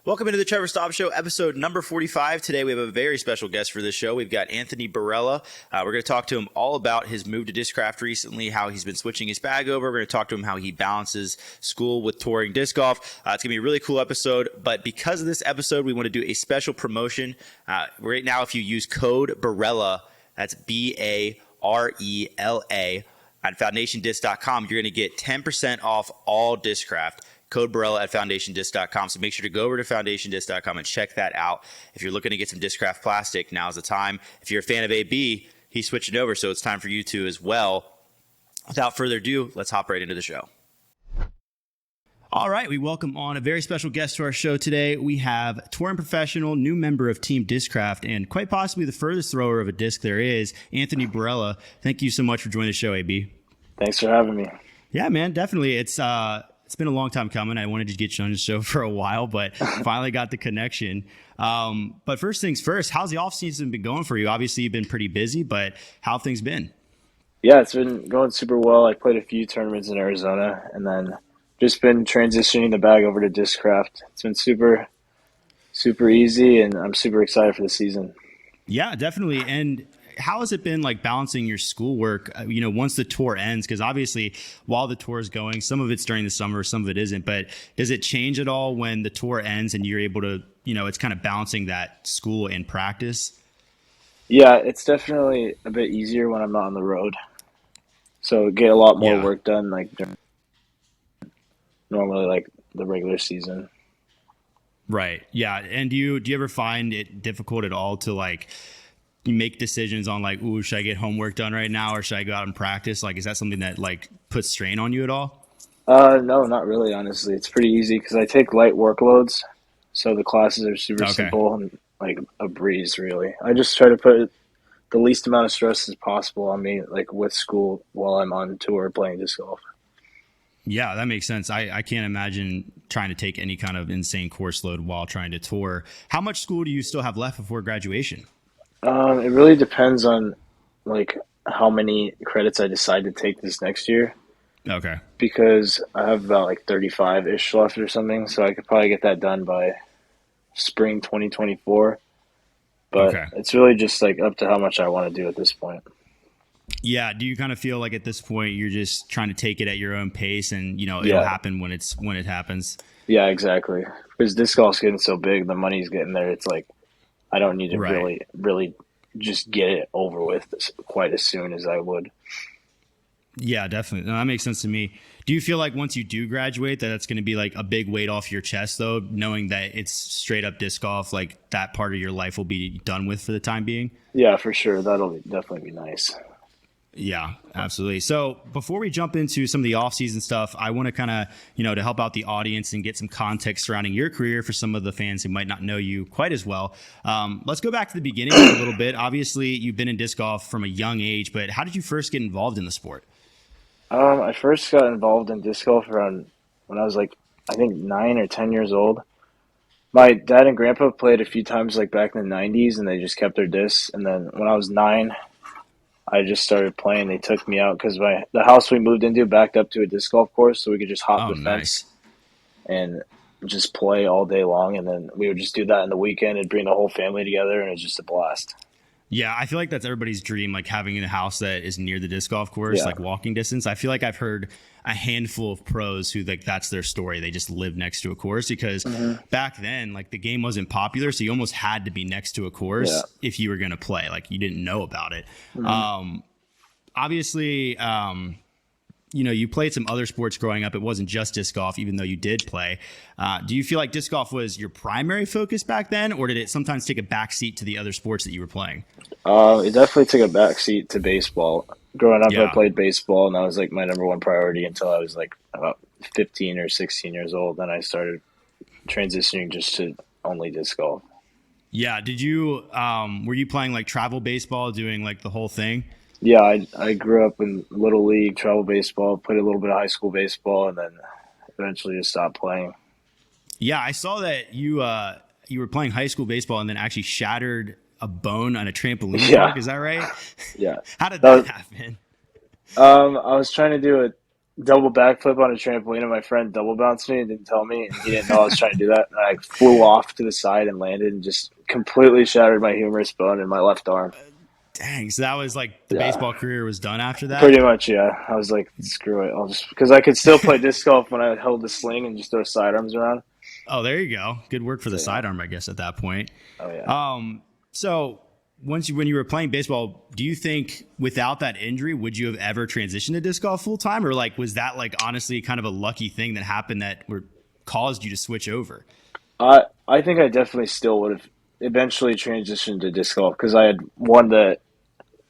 Welcome into the Trevor Staub Show, episode number 45. Today we have a very special guest for this show. We've got Anthony Barela. We're going to talk to him all about his move to Discraft recently, how he's been switching his bag over. We're going to talk to him how he balances school with touring disc golf. It's going to be a really cool episode, but because of this episode, we want to do a special promotion. Right now, if you use code Barela, that's Barela, at foundationdisc.com, you're going to get 10% off all Discraft. Code Barela at foundationdisc.com. So make sure to go over to foundationdisc.com and check that out. If you're looking to get some Discraft plastic, now's the time. If you're a fan of AB, he's switching over, so it's time for you to as well. Without further ado, let's hop right into the show. All right, we welcome on a very special guest to our show today. We have touring professional, new member of Team Discraft, and quite possibly the furthest thrower of a disc there is, Anthony Barela. Thank you so much for joining the show, AB. Thanks for having me. Yeah, man, definitely. It's been a long time coming. I wanted to get you on the show for a while, but finally got the connection. But first things first, how's the offseason been going for you? Obviously, you've been pretty busy, but how have things been? Yeah, it's been going super well. I played a few tournaments in Arizona and then just been transitioning the bag over to Discraft. It's been super, super easy, and I'm super excited for the season. Yeah, definitely. And how has it been like balancing your schoolwork, once the tour ends? Because obviously while the tour is going, some of it's during the summer, some of it isn't. But does it change at all when the tour ends and you're able to, it's kind of balancing that school and practice? Yeah, it's definitely a bit easier when I'm not on the road. So get a lot more work done like during normally like the regular season. Right. Yeah. And do you ever find it difficult at all to like you make decisions on like, ooh, should I get homework done right now or should I go out and practice? Like, is that something that like puts strain on you at all? No, not really, honestly. It's pretty easy because I take light workloads. So the classes are super simple and like a breeze, really. I just try to put the least amount of stress as possible on me, like with school while I'm on tour playing disc golf. Yeah, that makes sense. I can't imagine trying to take any kind of insane course load while trying to tour. How much school do you still have left before graduation? It really depends on like how many credits I decide to take this next year. Okay. Because I have about like 35-ish left or something, so I could probably get that done by spring 2024. But It's really just like up to how much I want to do at this point. Yeah. Do you kind of feel like at this point you're just trying to take it at your own pace and it'll happen when it happens? Yeah, exactly. Because disc golf's getting so big, the money's getting there. It's like I don't need to really just get it over with quite as soon as I would. Yeah, definitely. No, that makes sense to me. Do you feel like once you do graduate that that's going to be like a big weight off your chest though, knowing that it's straight up disc golf, like that part of your life will be done with for the time being? Yeah, for sure. That'll definitely be nice. Yeah, absolutely. So before we jump into some of the off-season stuff, I want to kind of, to help out the audience and get some context surrounding your career for some of the fans who might not know you quite as well. Let's go back to the beginning a little bit. Obviously, you've been in disc golf from a young age, but how did you first get involved in the sport? I first got involved in disc golf around when I was like, I think 9 or 10 years old. My dad and grandpa played a few times like back in the 90s, and they just kept their discs. And then when I was 9, I just started playing. They took me out because the house we moved into backed up to a disc golf course, so we could just hop the fence and just play all day long. And then we would just do that in the weekend and bring the whole family together, and it was just a blast. Yeah, I feel like that's everybody's dream, like having a house that is near the disc golf course, like walking distance. I feel like I've heard a handful of pros who like that's their story. They just live next to a course because back then, like the game wasn't popular, so you almost had to be next to a course if you were going to play. Like you didn't know about it. Obviously, you played some other sports growing up. It wasn't just disc golf, even though you did play. Do you feel like disc golf was your primary focus back then, or did it sometimes take a backseat to the other sports that you were playing? It definitely took a backseat to baseball. Growing up, I played baseball, and that was like my number one priority until I was like about 15 or 16 years old. Then I started transitioning just to only disc golf. Yeah. Did you, were you playing like travel baseball, doing like the whole thing? Yeah, I grew up in Little League, travel baseball, played a little bit of high school baseball, and then eventually just stopped playing. Yeah, I saw that you were playing high school baseball and then actually shattered a bone on a trampoline park. Is that right? Yeah. How did that happen? I was trying to do double backflip on a trampoline, and my friend double bounced me and didn't tell me, and he didn't know I was trying to do that. And I flew off to the side and landed and just completely shattered my humerus bone in my left arm. Dang. So that was like the Yeah, baseball career was done after that. pretty much. Yeah, I was like, screw it. I'll just because I could still play disc golf when I held the sling and just throw sidearms around. Oh, there you go. Good work for the So yeah. sidearm, I guess, at that point. Oh yeah. So when you were playing baseball, do you think without that injury, would you have ever transitioned to disc golf full time, or like was that like honestly kind of a lucky thing that happened that caused you to switch over? I think I definitely still would have eventually transitioned to disc golf because I had won the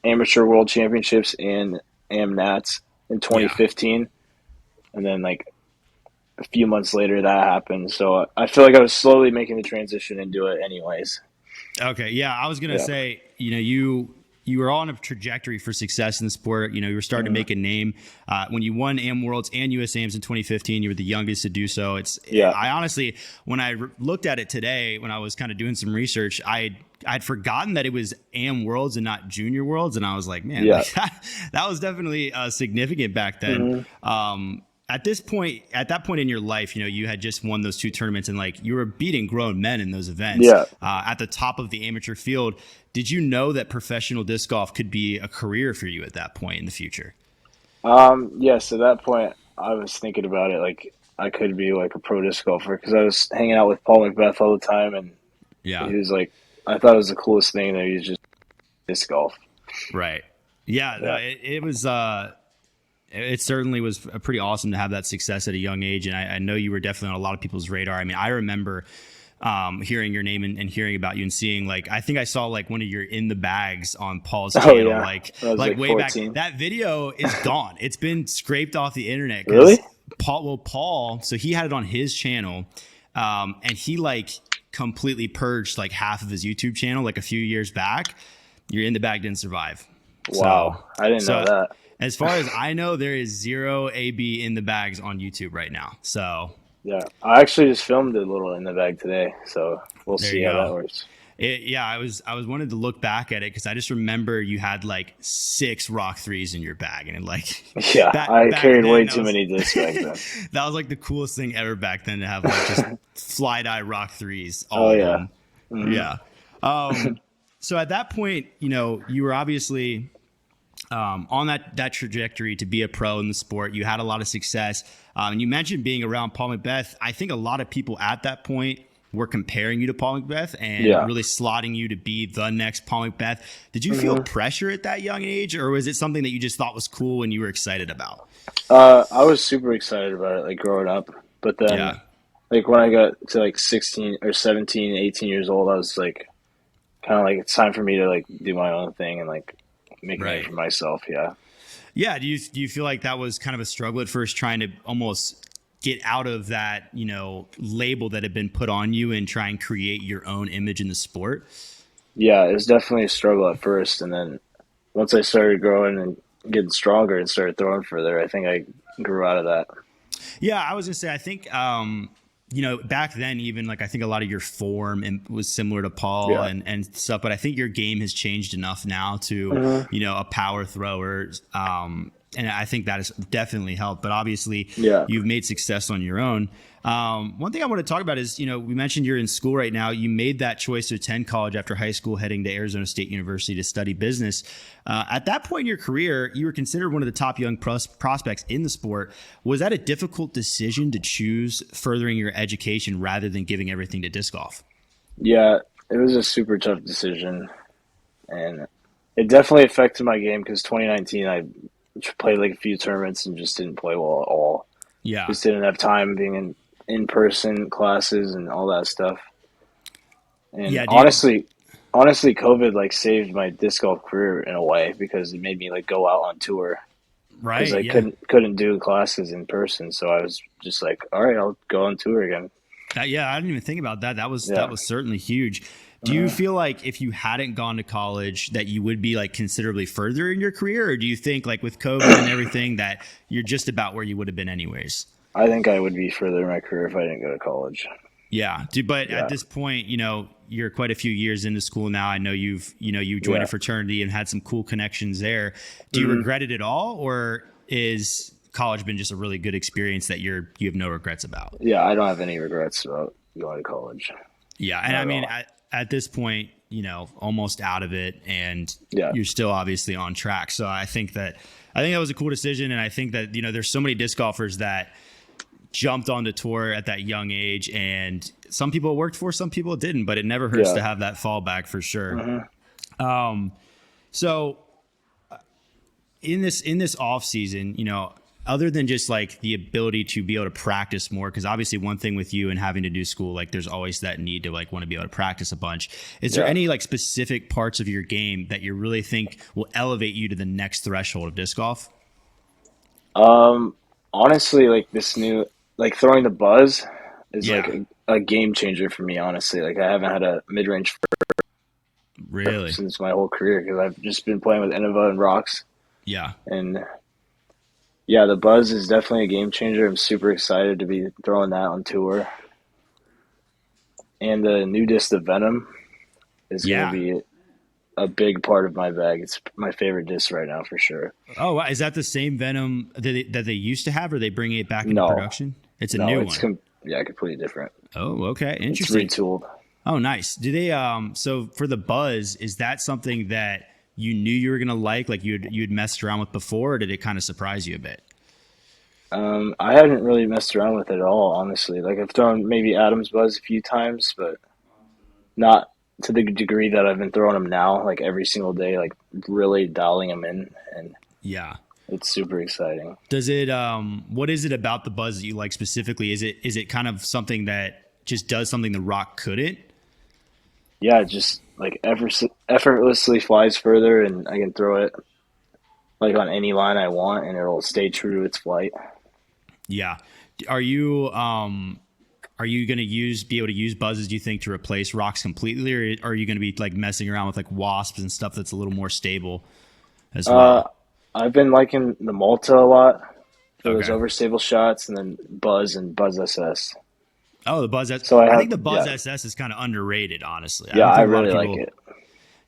amateur world championships in AmNats in Yeah. 2015, and then like a few months later that happened. So I feel like I was slowly making the transition into it, anyways. Okay, yeah, I was gonna Yeah. say, you were on a trajectory for success in the sport. You know, you were starting to Mhm. make a name when you won Am Worlds and USAMs in 2015. You were the youngest to do so. Yeah. I honestly, when I looked at it today, when I was kind of doing some research, I'd forgotten that it was Am Worlds and not Junior Worlds, and I was like, man, Yeah. like that was definitely significant back then. Hmm. At that point in your life, you know, you had just won those two tournaments and like you were beating grown men in those events Yeah. at the top of the amateur field. Did you know that professional disc golf could be a career for you at that point in the future? Yes, at that point, I was thinking about it. Like, I could be like a pro disc golfer because I was hanging out with Paul Macbeth all the time, and Yeah, he was like, I thought it was the coolest thing that he was just disc golf. right. Yeah, no, Yeah. it was. It certainly was pretty awesome to have that success at a young age, and I know you were definitely on a lot of people's radar. I mean, I remember hearing your name and hearing about you and seeing like I think I saw like one of your in the bags on Paul's Oh channel yeah, I was like like way back. 14. That video is gone. It's been scraped off the internet because Really? Paul, so he had it on his channel, and he like completely purged like half of his YouTube channel like a few years back. Your in the bag didn't survive. So, Wow, I didn't know so that. as far as I know, there is zero AB in the bags on YouTube right now. So Yeah, I actually just filmed a little in the bag today, so we'll there see you how that go. works. Yeah, I was wanted to look back at it because I just remember you had like six rock threes in your bag, and like Yeah, I back carried way then too many discs back then. that was like the coolest thing ever back then to have like just fly die rock threes, Oh all of yeah. them. Hmm. Yeah. So at that point, you know, you were obviously on that trajectory to be a pro in the sport. You had a lot of success. And you mentioned being around Paul Macbeth. I think a lot of people at that point were comparing you to Paul Macbeth and Yeah. really slotting you to be the next Paul Macbeth. Did you feel Hmm. pressure at that young age, or was it something that you just thought was cool and you were excited about? I was super excited about it, like growing up, but then Yeah, like when I got to like 16 or 17, 18 years old, I was like kind of like it's time for me to like do my own thing and like make a name right. for myself. Yeah. Yeah. Do you feel like that was kind of a struggle at first, trying to almost get out of that, you know, label that had been put on you and try and create your own image in the sport? Yeah, it was definitely a struggle at first, and then once I started growing and getting stronger and started throwing further, I think I grew out of that. Yeah, I was gonna say I think you know, back then even like I think a lot of your form was similar to Paul Yeah. and stuff, but I think your game has changed enough now to, Hmm. you know, a power thrower. And I think that has definitely helped. But obviously, Yeah. you've made success on your own. One thing I want to talk about is, you know, we mentioned you're in school right now. You made that choice to attend college after high school, heading to Arizona State University to study business. At that point in your career, you were considered one of the top young prospects in the sport. Was that a difficult decision to choose furthering your education rather than giving everything to disc golf? Yeah, it was a super tough decision, and it definitely affected my game because 2019 I played like a few tournaments and just didn't play well at all. Yeah. Just didn't have time being in person classes and all that stuff. And Yeah. honestly, COVID like saved my disc golf career in a way because it made me like go out on tour because Right. I Yeah. couldn't do classes in person. So I was just like, all right, I'll go on tour again. Yeah, I didn't even think about that. That Yeah. was certainly huge. Do you Mhm. feel like if you hadn't gone to college that you would be like considerably further in your career, or do you think like with COVID and everything that you're just about where you would have been anyways? I think I would be further in my career if I didn't go to college. Yeah, but at Yeah. this point, you know, you're quite a few years into school now. I know you joined a Yeah. fraternity and had some cool connections there. Do you Hmm. regret it at all, or is college been just a really good experience that you have no regrets about? Yeah, I don't have any regrets about going to college. Yeah, and Not I at mean, all. at this point, almost out of it, and Yeah. you're still obviously on track. So I think that was a cool decision, and I think that there's so many disc golfers that jumped onto tour at that young age, and some people it worked for, some people it didn't, but it never hurts Yeah. to have that fallback for sure. Hmm. So in this off season, other than just like the ability to be able to practice more, because obviously one thing with you and having to do school, like there's always that need to like want to be able to practice a bunch. Is there Yeah. any like specific parts of your game that you really think will elevate you to the next threshold of disc golf? Honestly, like this new, like throwing the buzz is like Yeah, a game changer for me. Honestly, like I haven't had a mid range really. since my whole career because I've just been playing with Innova and rocks. Yeah, And yeah, the buzz is definitely a game changer. I'm super excited to be throwing that on tour. And the new disc, the Venom, is going to yeah. be a big part of my bag. It's my favorite disc right now for sure. Oh, wow. Is that the same Venom that they used to have, or are they bringing it back into No, production? It's a no, new it's one. yeah, completely different. Oh, okay, It's interesting. retooled. Oh, nice. Do they so for the buzz, is that something that you knew you were gonna like you'd messed around with before, or did it kind of surprise you a bit? I haven't really messed around with it at all, honestly. Like I've thrown maybe Adam's Buzz a few times, but not to the degree that I've been throwing them now, like every single day, like really dialing them in, and Yeah. it's super exciting. Does it what is it about the buzz that you like specifically? Is it kind of something that just does something the rock couldn't? Yeah, it just like effortlessly flies further, and I can throw it like on any line I want, and it'll stay true to its flight. Yeah. Are you going to be able to use buzzes, do you think, to replace rocks completely, or are you going to be like messing around with like wasps and stuff that's a little more stable as Uh, well? I've been liking the Malta a lot for those Okay. overstable shots, and then Buzz and Buzz SS. Oh, the Buzz So I I have, think the Buzz yeah, SS is kind of underrated, honestly. I yeah, don't I think a lot of really like people it.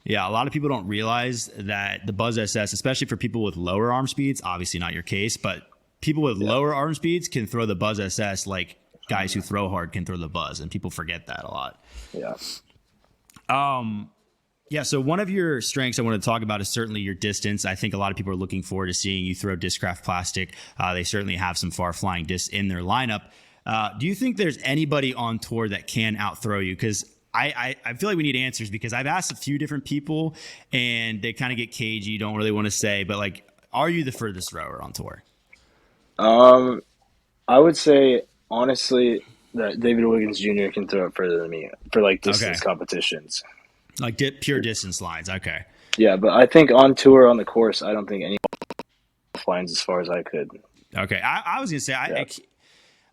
Yeah, a lot of people don't realize that the Buzz SS, especially for people with lower arm speeds, obviously not your case, but people with Yeah, lower arm speeds can throw the Buzz SS like guys who throw hard can throw the Buzz, and people forget that a lot. yeah, Yeah, so one of your strengths I want to talk about is certainly your distance. I think a lot of people are looking forward to seeing you throw Discraft plastic. They certainly have some far flying discs in their lineup. Do you think there's anybody on tour that can outthrow you? Because I feel like we need answers because I've asked a few different people and they kind of get cagey, don't really want to say, but like, are you the furthest thrower on tour? Um, I would say honestly that David Wiggins Jr. can throw it further than me for like Okay. distance competitions. Like pure distance lines. Okay. Yeah, but I think on tour on the course, I don't think anyone flies as far as I could. Okay. I was going to say, Yeah,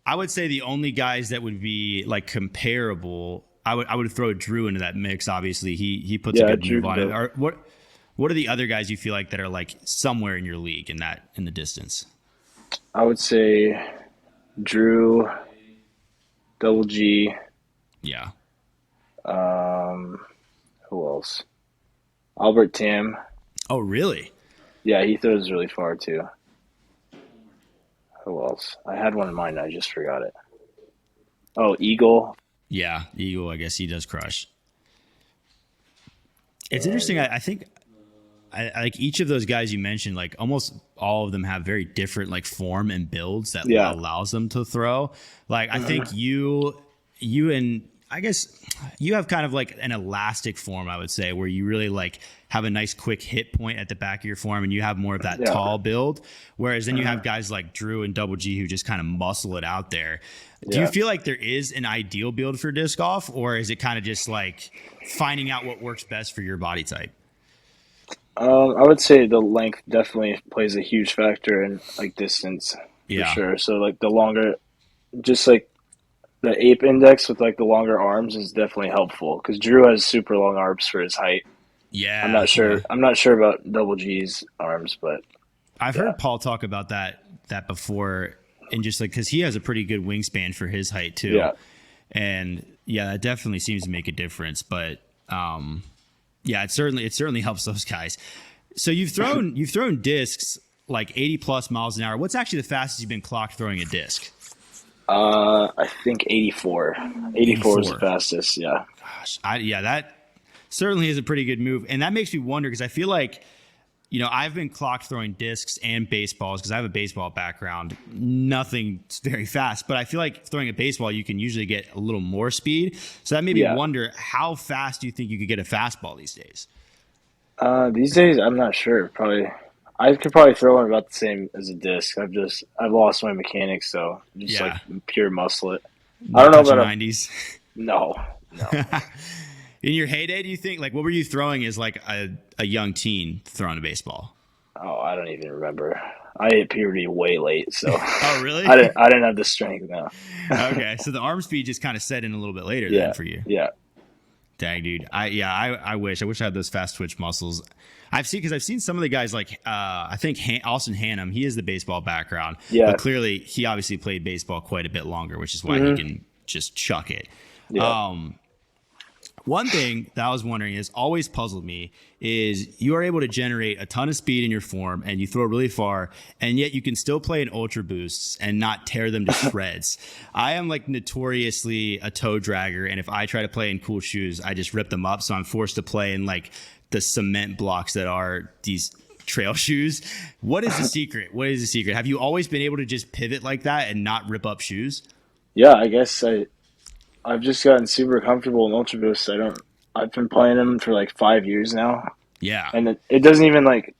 I would say the only guys that would be like comparable, I would throw Drew into that mix. Obviously, he puts a yeah, good Drew move can on it. do it. Or what are the other guys you feel like that are like somewhere in your league in the distance? I would say Drew, Double G. Yeah. Um, who else? Albert Tam. Oh, really? Yeah, he throws really far too. Who else? I had one in mind. I just forgot it. Oh, Eagle. Yeah, Eagle. I guess he does crush. It's interesting. And I think like each of those guys you mentioned, like almost all of them have very different like form and builds that yeah, allows them to throw. Like I think you and I guess you have kind of like an elastic form, I would say, where you really like have a nice quick hit point at the back of your form and you have more of that yeah. tall build. Whereas then you have guys like Drew and Double G who just kind of muscle it out there. Do you Yeah. feel like there is an ideal build for disc golf, or is it kind of just like finding out what works best for your body type? I would say the length definitely plays a huge factor in like distance for Yeah. sure. So like the longer, just like the ape index with like the longer arms is definitely helpful because Drew has super long arms for his height. I'm Yeah. not Yeah. sure. I'm not sure about Double G's arms, but I've yeah, heard Paul talk about that before, and just like because he has a pretty good wingspan for his height too, yeah, and yeah, that definitely seems to make a difference. But yeah, it certainly helps those guys. So you've thrown discs like 80 plus miles an hour. What's actually the fastest you've been clocked throwing a disc? I think 84. 84 was the 84. fastest. Yeah. Gosh, yeah, that certainly is a pretty good move. And that makes me wonder because I feel like, I've been clocked throwing discs and baseballs because I have a baseball background. Nothing very fast, but I feel like throwing a baseball, you can usually get a little more speed. So that made me Yeah. wonder, how fast do you think you could get a fastball these days? These days, I'm not sure. I could probably throw it about the same as a disc. I've lost my mechanics, so just like Yeah, pure muscle it. I no don't know touching about a 90s. no, no. In your heyday, do you think, like, what were you throwing as like a young teen throwing a baseball? Oh, I don't even remember. I hit puberty way late, so Oh, really? I didn't have the strength now. Okay, so the arm speed just kind of set in a little bit later then Yeah, for you. yeah, Dang, dude. I wish I had those fast twitch muscles. I've seen some of the guys like I think Austin Hannum. He has the baseball background, yeah. but clearly he obviously played baseball quite a bit longer, which is why he can just chuck it. Yeah. One thing that I was wondering is always puzzled me is you are able to generate a ton of speed in your form and you throw really far, and yet you can still play in ultra boosts and not tear them to shreds. I am like notoriously a toe dragger, and if I try to play in cool shoes, I just rip them up. So I'm forced to play in like the cement blocks that are these trail shoes. What is the secret? What is the secret? Have you always been able to just pivot like that and not rip up shoes? Yeah, I guess I've just gotten super comfortable in Ultra Boost. I've been playing them for like 5 years now, Yeah. and it doesn't even like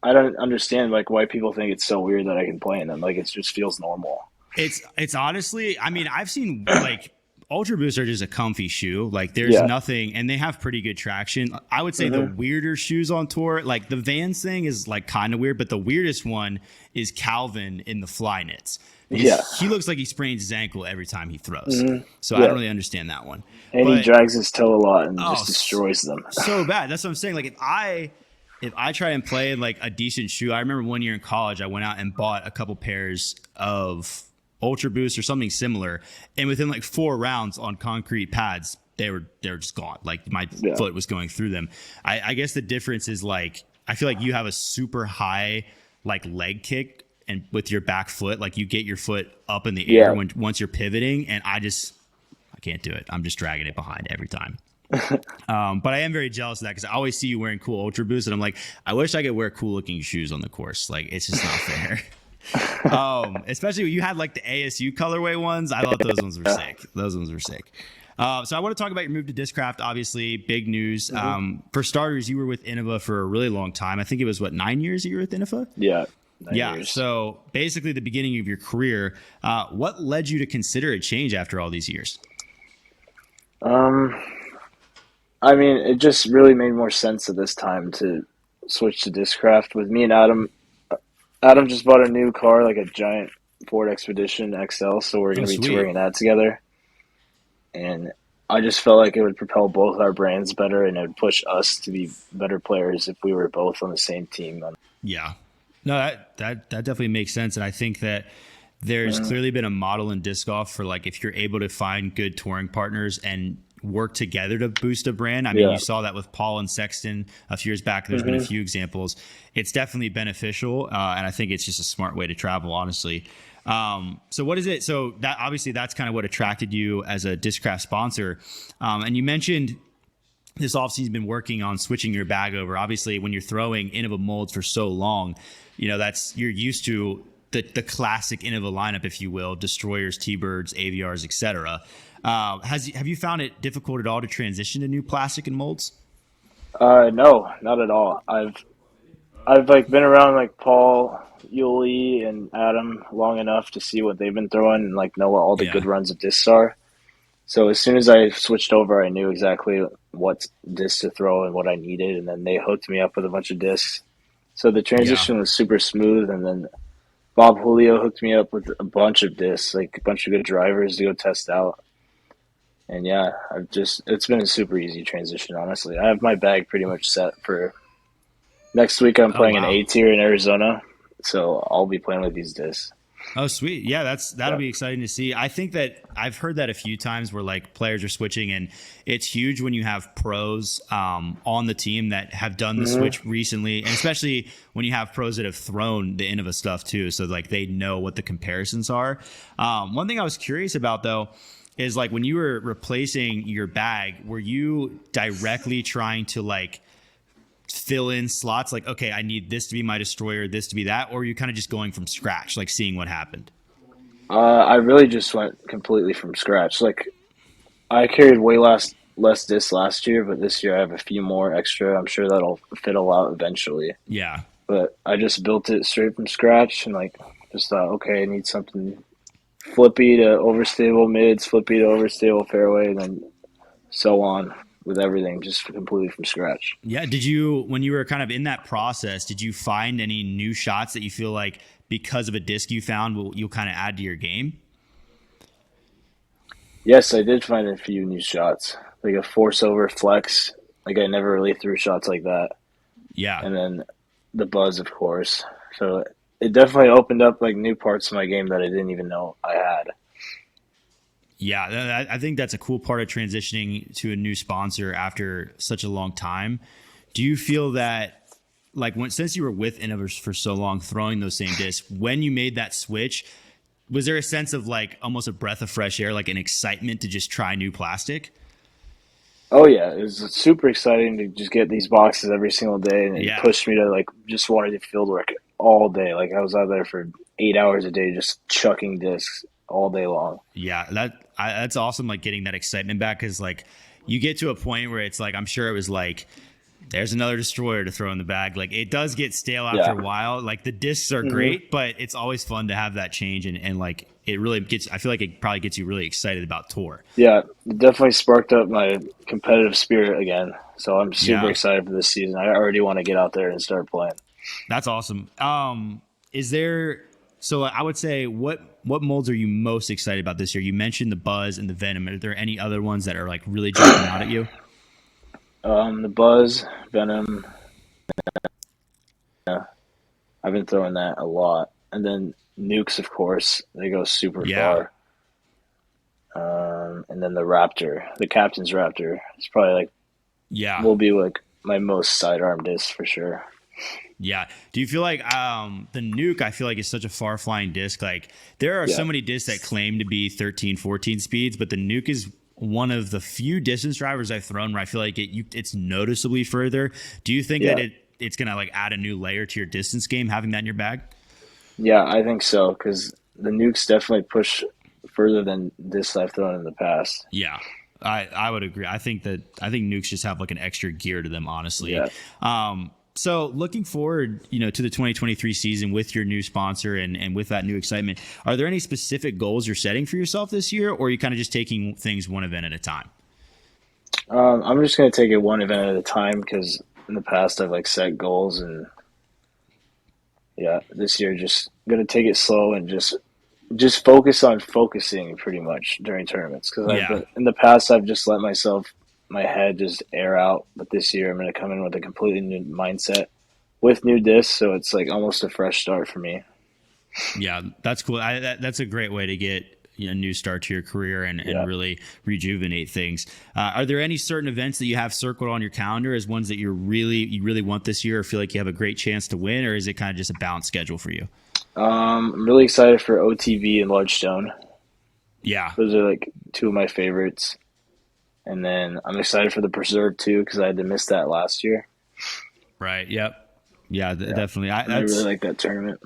I don't understand like why people think it's so weird that I can play in them. Like it just feels normal. It's honestly, I mean, I've seen like Ultra Boosts are just a comfy shoe. Like there's Yeah. nothing, and they have pretty good traction. I would say the weirder shoes on tour, like the Vans thing is like kind of weird, but the weirdest one is Calvin in the Fly Knits. Because Yeah. he looks like he sprains his ankle every time he throws. So I Yeah. don't really understand that one. And he But- drags his toe a lot and Oh, just destroys them. so bad. That's what I'm saying. Like if I try and play like a decent shoe, I remember one year in college, I went out and bought a couple pairs of Ultra Boost or something similar, and within like 4 rounds on concrete pads, they were just gone. Like my Yeah. foot was going through them. I guess the difference is like I feel like you have a super high like leg kick, and with your back foot, like you get your foot up in the air Yeah. once you're pivoting, and I can't do it. I'm just dragging it behind every time. But I am very jealous of that because I always see you wearing cool Ultra Boosts, and I'm like, I wish I could wear cool looking shoes on the course. Like it's just not fair. Especially when you had like the ASU colorway ones. I thought those ones were sick. Those ones were sick. So I want to talk about your move to Discraft. Obviously, big news. For starters, you were with Innova for a really long time. I think it was 9 years that you were with Innova. Yeah. 9 Yeah. years. So basically, the beginning of your career. What led you to consider a change after all these years? I mean, it just really made more sense at this time to switch to Discraft. With me and Adam, Adam just bought a new car, like a giant Ford Expedition XL, so we're going to be sweet. touring that together. And I just felt like it would propel both our brands better, and it would push us to be better players if we were both on the same team. Yeah. No, that definitely makes sense. And I think that there's clearly been a model in disc golf for like if you're able to find good touring partners and work together to boost a brand. I mean, Yeah. you saw that with Paul and Sexton a few years back. There's been a few examples. It's definitely beneficial. And I think it's just a smart way to travel, honestly. So what is it? So that obviously that's kind of what attracted you as a Discraft sponsor. And you mentioned this offseason you've been working on switching your bag over. Obviously, when you're throwing Innova molds for so long, you're used to the classic Innova lineup, if you will, Destroyers, T-Birds, AVRs, etc. Have you found it difficult at all to transition to new plastic and molds? No, not at all. I've like been around like Paul, Yuli, and Adam long enough to see what they've been throwing and like know what all the Yeah. good runs of discs are. So as soon as I switched over, I knew exactly what discs to throw and what I needed, and then they hooked me up with a bunch of discs. So the transition was super smooth, and then Bob Julio hooked me up with a bunch of discs, like a bunch of good drivers to go test out. And yeah, it's been a super easy transition, honestly. I have my bag pretty much set for next week. I'm playing wow. an A tier in Arizona, so I'll be playing with these discs. Oh, sweet. Yeah, that'll Yeah. be exciting to see. I think that I've heard that a few times where like players are switching, and it's huge when you have pros on the team that have done the Hmm. switch recently, and especially when you have pros that have thrown the Innova stuff too, so like they know what the comparisons are. One thing I was curious about though is like when you were replacing your bag, were you directly trying to like fill in slots like, okay, I need this to be my destroyer, this to be that, or are you kind of just going from scratch, like seeing what happened? I really just went completely from scratch. Like I carried way less discs last year, but this year I have a few more extra. I'm sure that'll fiddle out eventually. Yeah. But I just built it straight from scratch and like just thought, okay, I need something flippy to overstable mids, flippy to overstable fairway, and then so on with everything, just completely from scratch. Yeah. Did you, when you were kind of in that process, did you find any new shots that you feel like because of a disc you found you'll kind of add to your game? Yes, I did find a few new shots, like a force over flex. Like I never really threw shots like that, Yeah. and then the buzz, of course. So it definitely opened up like new parts of my game that I didn't even know I had. Yeah. I think that's a cool part of transitioning to a new sponsor after such a long time. Do you feel that like since you were with Innovers for so long, throwing those same discs, when you made that switch, was there a sense of like almost a breath of fresh air, like an excitement to just try new plastic? Oh yeah, it was super exciting to just get these boxes every single day, and it Yeah. pushed me to like just want to do field work all day. Like I was out there for 8 hours a day, just chucking discs all day long. Yeah, that's awesome. Like getting that excitement back because like you get to a point where it's like I'm sure it was like there's another destroyer to throw in the bag. Like it does get stale after Yeah. a while. Like the discs are Hmm. great, but it's always fun to have that change and like it really gets. I feel like it probably gets you really excited about tour. Yeah, it definitely sparked up my competitive spirit again. So I'm super Yeah, excited for this season. I already want to get out there and start playing. that's awesome. Is there? So I would say what molds are you most excited about this year? You mentioned the Buzz and the Venom. Are there any other ones that are like really jumping out at you? The Buzz, Venom, yeah, I've been throwing that a lot. And then Nukes, of course, they go super Yeah, far. And then the Raptor, the Captain's Raptor, it's probably like yeah. will be like my most sidearm disc for sure. Yeah. Do you feel like the nuke I feel like is such a far flying disc? Like there are Yeah, so many discs that claim to be 13, 14 speeds, but the nuke is one of the few distance drivers I've thrown where I feel like it's noticeably further. Do you think that yeah, it's gonna like add a new layer to your distance game having that in your bag? yeah. I think so because the Nukes definitely push further than discs I've thrown in the past. Yeah. I would agree. I think nukes just have like an extra gear to them, honestly. Yeah. So looking forward, to the 2023 season with your new sponsor and with that new excitement, are there any specific goals you're setting for yourself this year, or are you kind of just taking things one event at a time? I'm just gonna take it one event at a time because in the past I've like set goals and yeah, this year just gonna take it slow and just focus on focusing pretty much during tournaments because I've Yeah. been in the past I've just let my head just air out, but this year I'm gonna come in with a completely new mindset with new discs, so it's like almost a fresh start for me. Yeah, that's cool. That's a great way to get a new start to your career and Yeah. really rejuvenate things. Are there any certain events that you have circled on your calendar as ones that you really want this year, or feel like you have a great chance to win, or is it kind of just a balanced schedule for you? I'm really excited for OTV and Large Stone. Yeah, Those are like two of my favorites. And then I'm excited for the Preserve too because I had to miss that last year. right. Yep. Yeah, Yeah, definitely. and I really like that tournament.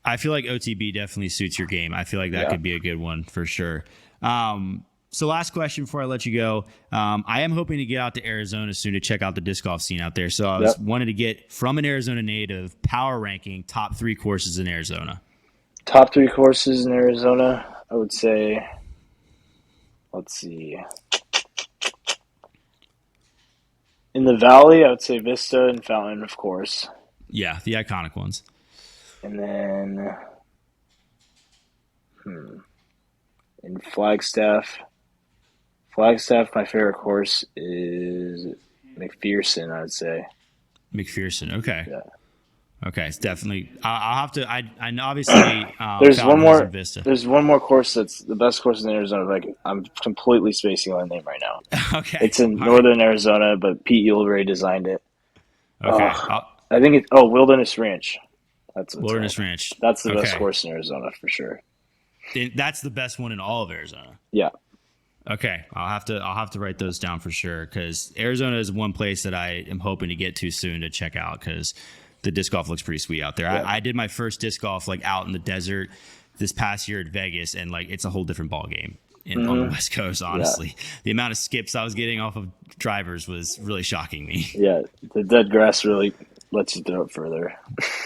I feel like OTB definitely suits your game. I feel like that Yeah. could be a good one for sure. So last question before I let you go. I am hoping to get out to Arizona soon to check out the disc golf scene out there. So I was Yep. wanted to get from an Arizona native power ranking top 3 courses in Arizona. Top three courses in Arizona, I would say. Let's see. In the Valley, I would say Vista and Fountain, of course. Yeah, the iconic ones. And then in Flagstaff, my favorite course is McPherson, I would say. McPherson. Okay. Yeah. Okay, it's definitely. I'll have to. I know obviously There's one Fountain Hills and more. Vista. There's one more course that's the best course in Arizona. Like I'm completely spacing on the name right now. Okay, It's in all right. northern Arizona, but Pete Ulery designed it. Okay, I think it's Wilderness Ranch. That's what it's called. Wilderness Ranch. That's the best Okay, course in Arizona for sure. that's the best one in all of Arizona. Yeah, Okay, I'll have to write those down for sure because Arizona is one place that I am hoping to get to soon to check out because the disc golf looks pretty sweet out there. yeah. I did my first disc golf like out in the desert this past year at Vegas, and like it's a whole different ball game on the West Coast. Yeah, Honestly, the amount of skips I was getting off of drivers was really shocking me. yeah. The dead grass really lets you throw it further.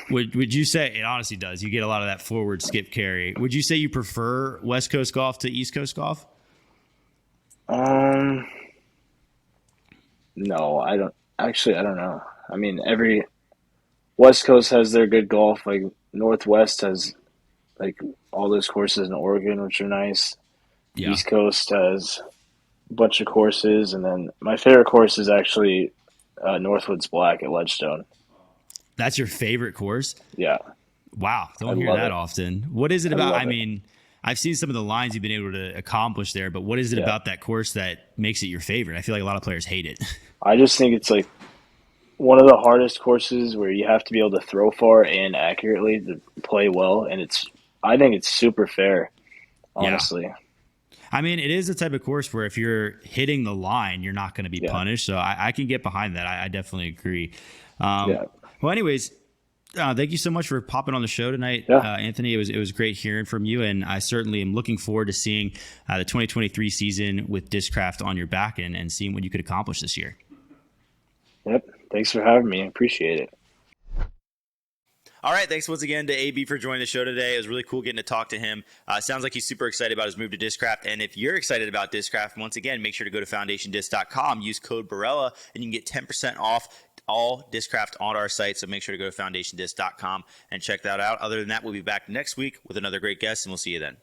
Would you say it honestly does? You get a lot of that forward skip carry. Would you say you prefer West Coast golf to East Coast golf? Um, no, I don't. Actually, I don't know. I mean, every West Coast has their good golf. Like Northwest has like all those courses in Oregon, which are nice. Yeah, East Coast has a bunch of courses, and then my favorite course is actually Northwoods Black at Ledgestone. that's your favorite course. Yeah, Wow, I don't hear love that it. often. What is it I about? I love it. mean, I've seen some of the lines you've been able to accomplish there, but what is it Yeah, about that course that makes it your favorite? I feel like a lot of players hate it. I just think it's like one of the hardest courses where you have to be able to throw far and accurately to play well, and it's. I think it's super fair, Yeah. honestly. I mean, it is a type of course where if you're hitting the line, you're not going to be Yeah, punished. So I can get behind that. I definitely agree. Um, yeah, well, anyways, thank you so much for popping on the show tonight, yeah. Anthony. It was great hearing from you, and I certainly am looking forward to seeing the 2023 season with Discraft on your back and seeing what you could accomplish this year. Yep. Thanks for having me. I appreciate it. All right, thanks once again to AB for joining the show today. It was really cool getting to talk to him. Sounds like he's super excited about his move to Discraft. And if you're excited about Discraft, once again, make sure to go to foundationdisc.com, use code Barela, and you can get 10% off all Discraft on our site. So make sure to go to foundationdisc.com and check that out. Other than that, we'll be back next week with another great guest, and we'll see you then.